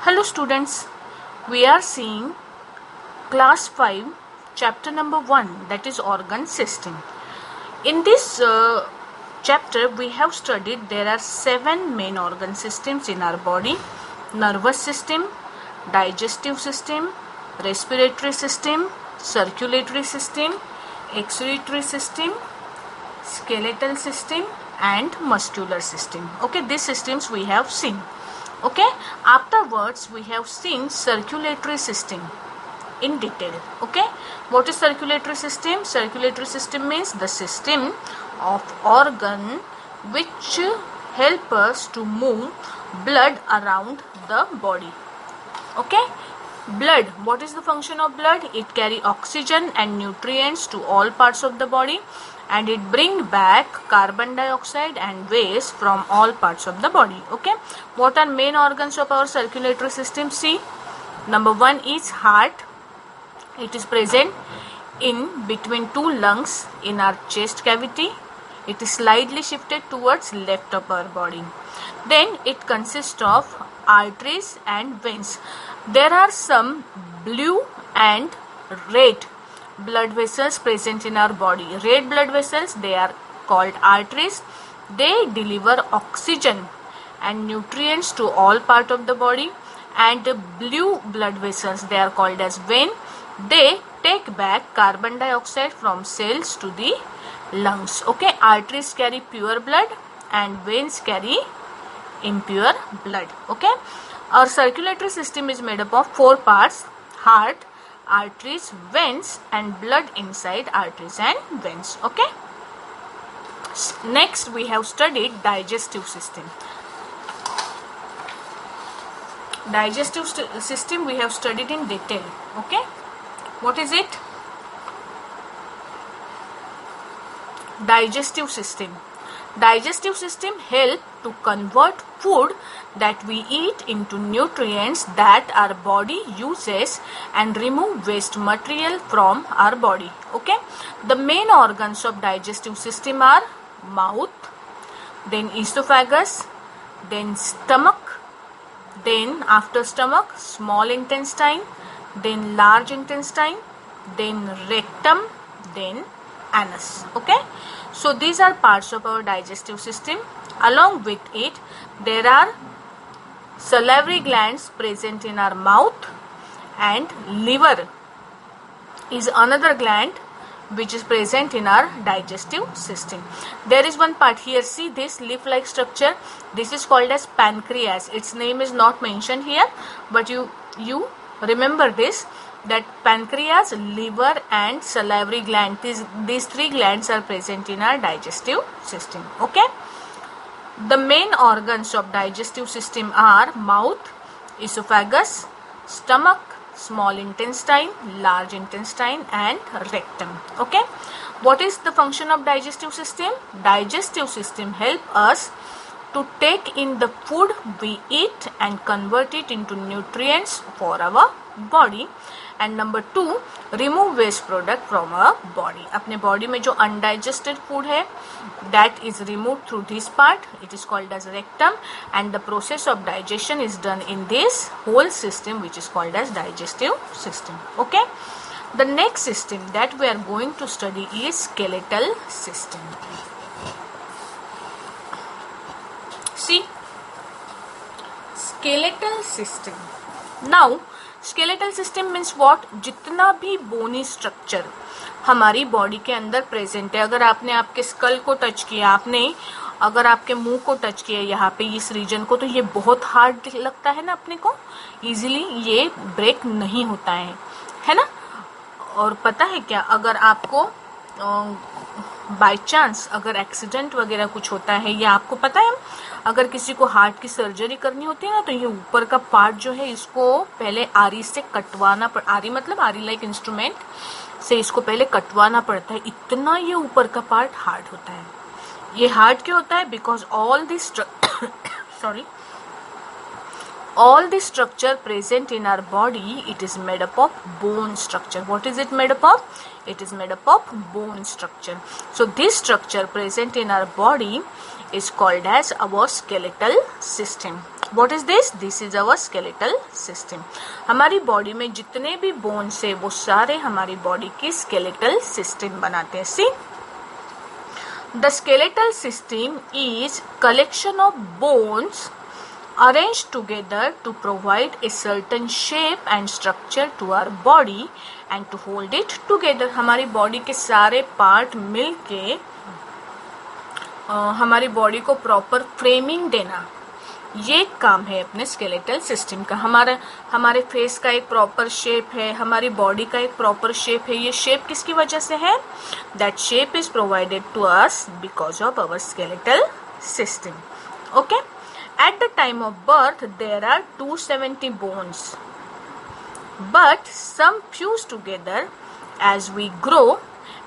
Hello students, we are seeing class 5 chapter number 1, that is organ system. In this chapter we have studied there are 7 main organ systems in our body: nervous system, digestive system, respiratory system, circulatory system, excretory system, skeletal system and muscular system. Okay, these systems we have seen. Okay, afterwards we have seen circulatory system in detail. Okay, what is circulatory system? Circulatory system means the system of organ which help us to move blood around the body. Okay, blood, what is the function of blood? It carry oxygen and nutrients to all parts of the body, and it bring back carbon dioxide and waste from all parts of the body. Okay, what are main organs of our circulatory system? See, number 1 is heart. It is present in between two lungs in our chest cavity. It is slightly shifted towards left of our body. Then it consists of arteries and veins. There are some blue and red blood vessels present in our body. Red blood vessels, they are called arteries. They deliver oxygen and nutrients to all part of the body. And the blue blood vessels, they are called as vein. They take back carbon dioxide from cells to the lungs. Okay, arteries carry pure blood and veins carry impure blood. Okay, our circulatory system is made up of 4 parts: heart, arteries, veins and blood inside arteries and veins. Okay, next we have studied digestive system. Digestive system we have studied in detail. Okay, what is it? Digestive system. Digestive system help to convert food that we eat into nutrients that our body uses and remove waste material from our body. Okay, the main organs of digestive system are mouth, then esophagus, then stomach, then after stomach small intestine, then large intestine, then rectum, then anus. Okay, so these are parts of our digestive system. Along with it, there are salivary glands present in our mouth, and liver is another gland which is present in our digestive system. There is one part here, see this leaf-like structure, this is called as pancreas. Its name is not mentioned here, but you remember this, that pancreas, liver and salivary gland, these 3 glands are present in our digestive system. Okay, the main organs of digestive system are mouth, esophagus, stomach, small intestine, large intestine and rectum. Okay, what is the function of digestive system? Digestive system help us to take in the food we eat and convert it into nutrients for our body. And number 2, remove waste product from our body. अपने body में जो undigested food है, that is removed through this part. It is called as rectum, and the process of digestion is done in this whole system which is called as digestive system. Okay, the next system that we are going to study is skeletal system. See, skeletal system. Now skeletal system means what? जितना भी bony structure हमारी body के अंदर present है. अगर आपने आपके school को टच किया, आपने अगर आपके मुंह को टच किया यहाँ पे इस रीजन को, तो ये बहुत हार्ड लगता है ना अपने को, इजीली ये ब्रेक नहीं होता है ना. और पता है क्या, अगर आपको बाय चांस अगर एक्सीडेंट वगैरह कुछ होता है, या आपको पता है अगर किसी को हार्ट की सर्जरी करनी होती है ना, तो ये ऊपर का पार्ट जो है इसको पहले आरी से कटवाना आरी मतलब आरी लाइक इंस्ट्रूमेंट से इसको पहले कटवाना पड़ता है. इतना ये ऊपर का पार्ट हार्ड होता है. ये हार्ड क्यों होता है? Because all this all the structure present in our body, it is made up of bone structure. What is it made up of? It is made up of bone structure. So this structure present in our body is called as our skeletal system. What is this? This is our skeletal system. हमारी body में जितने भी bones है वो सारे हमारी body की skeletal system बनाते हैं। See, the skeletal system is collection of bones arranged together to provide a certain shape and structure to our body and to hold it together। हमारी बॉडी के सारे पार्ट मिलके हमारी बॉडी को proper framing देना, ये काम है अपने स्केलेटल सिस्टम का। हमारे फेस का एक प्रॉपर शेप है, हमारी बॉडी का एक प्रॉपर शेप है। ये शेप किसकी वजह से है? That shape is provided to us because of our skeletal system. Okay, at the time of birth there are 270 bones, but some fuse together as we grow,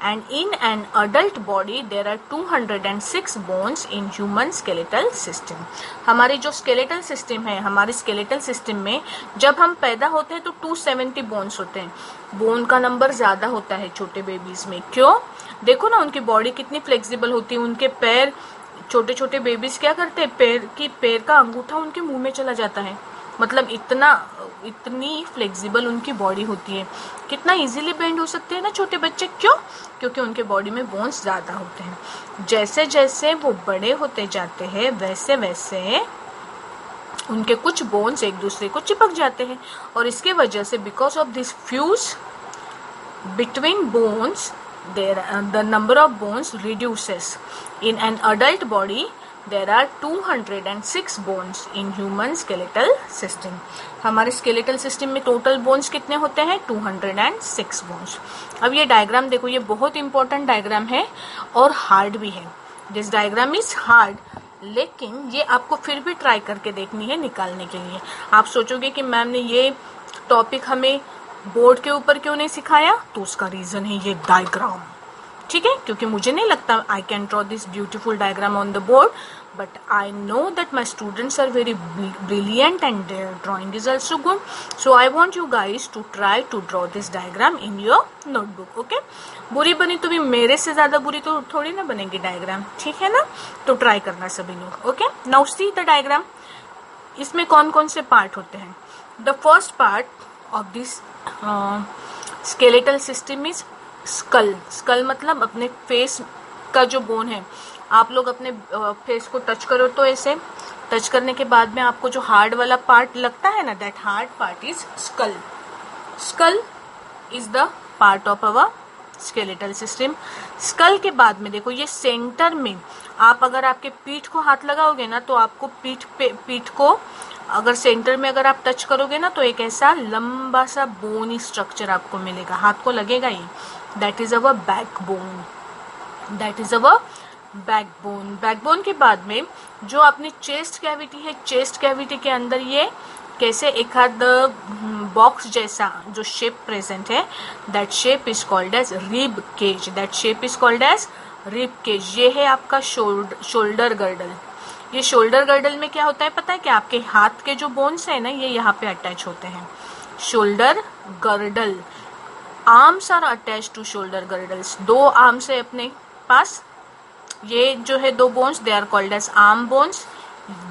and in an adult body there are 206 bones in human skeletal system। हमारी जो skeletal system है, हमारे skeletal system में जब हम पैदा होते हैं तो 270 bones होते हैं। बोन का नंबर ज्यादा होता है छोटे बेबीज में। क्यों? देखो ना उनकी बॉडी कितनी फ्लेक्सिबल होती है। उनके पैर, छोटे छोटे बेबीज क्या करते हैं, पैर का अंगूठा उनके मुंह में चला जाता है। मतलब इतनी फ्लेक्सिबल उनकी बॉडी होती है। कितना इजीली बेंड हो सकते हैं ना छोटे बच्चे। क्यों? क्योंकि उनके बॉडी में बोन्स ज्यादा होते हैं। जैसे जैसे वो बड़े होते जाते हैं वैसे वैसे उनके कुछ बोन्स एक दूसरे को चिपक जाते हैं, और इसके वजह से because of this fuse between bones the number of bones reduces. In an adult body there are 206 bones in human skeletal system। हमारे skeletal system में टोटल बोन्स कितने होते हैं? 206 बोन्स। अब ये डायग्राम देखो, ये बहुत इंपॉर्टेंट डायग्राम है और हार्ड भी है। दिस डायग्राम इज हार्ड, लेकिन ये आपको फिर भी ट्राई करके देखनी है निकालने के लिए। आप सोचोगे कि मैम ने ये टॉपिक हमें बोर्ड के ऊपर क्यों नहीं सिखाया, तो उसका रीजन है ये डायग्राम। ठीक है, क्योंकि मुझे नहीं लगता I can draw this beautiful diagram on the board, but I know that my students are very brilliant and their drawing is also good, so I want you guys to try to draw this diagram in your notebook। okay, बुरी बनी तो भी मेरे से ज्यादा बुरी तो थोड़ी ना बनेगी डायग्राम, ठीक है ना? तो ट्राई करना सभी लोग। Okay, now see the diagram. इसमें कौन कौन से पार्ट होते हैं? The first part of this skeletal system is skull. Skull मतलब अपने फेस का जो बोन है। आप लोग अपने फेस को टच करो तो ऐसे टच करने के बाद में आपको जो हार्ड वाला पार्ट लगता है ना, that hard part is skull. Skull is the part of our skeletal system. Skull के बाद में देखो ये सेंटर में आप अगर आपके पीठ को हाथ लगाओगे ना, तो आपको पीठ को अगर सेंटर में अगर आप टच करोगे ना, तो एक ऐसा लंबा सा बोनी स्ट्रक्चर आपको मिलेगा, हाथ को लगेगा ही। That is our backbone. That is our backbone. Backbone के बाद में जो अपनी चेस्ट कैविटी है, चेस्ट कैविटी के अंदर ये कैसे एक आध बॉक्स जैसा जो शेप प्रेजेंट है, that shape is called as rib cage. That shape is called as rib cage. ये है आपका शोल्डर गर्डल। ये शोल्डर गर्डल में क्या होता है पता है? कि आपके हाथ के जो बोन्स है ना, ये यहाँ पे अटैच होते हैं। Shoulder girdle, arms are attach to shoulder girdles. दो आर्म्स है अपने पास, ये जो है दो bones, they are called as arm bones.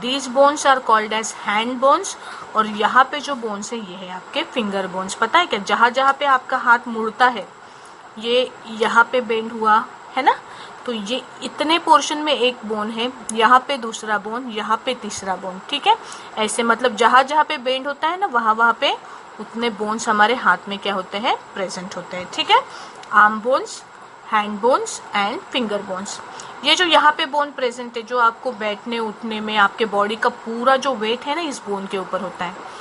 These bones are called as hand bones. और यहाँ पे जो बोन्स है ये है आपके फिंगर बोन्स। पता है क्या? जहाँ जहाँ पे आपका हाथ मुड़ता है, ये यहाँ पे बेंड हुआ है ना, तो ये इतने पोर्शन में एक बोन है, यहाँ पे दूसरा बोन, यहाँ पे तीसरा बोन। ठीक है, ऐसे मतलब जहाँ जहाँ पे बेंड होता है ना, वहाँ पे उतने बोन्स हमारे हाथ में क्या होते हैं? प्रेजेंट होते हैं। ठीक है, arm bones, hand bones and finger bones. ये जो यहाँ पे बोन प्रेजेंट है, जो आपको बैठने उठने में आपके बॉडी का पूरा जो वेट है ना, इस बोन के ऊपर होता है।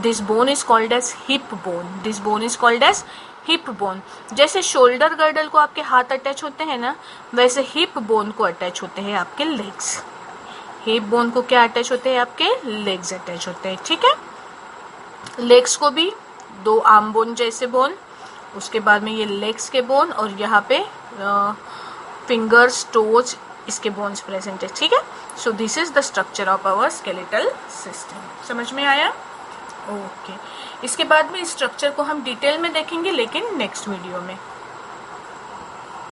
This bone is called as hip bone. This bone is called as hip bone. जैसे शोल्डर गर्डल को आपके हाथ अटैच होते हैं ना, वैसे हिप बोन को अटैच होते हैं आपके लेग्स। हिप बोन को क्या अटैच होते हैं? आपके लेग्स अटैच होते हैं। ठीक है, लेग्स को भी दो आर्म बोन जैसे बोन, उसके बाद में ये लेग्स के बोन, और यहाँ पे फिंगर्स, टोज, इसके बोन्स प्रेजेंट है। ठीक है, so this is the structure of our skeletal system. समझ में आया? ओके, इसके बाद में इस स्ट्रक्चर को हम डिटेल में देखेंगे, लेकिन नेक्स्ट वीडियो में।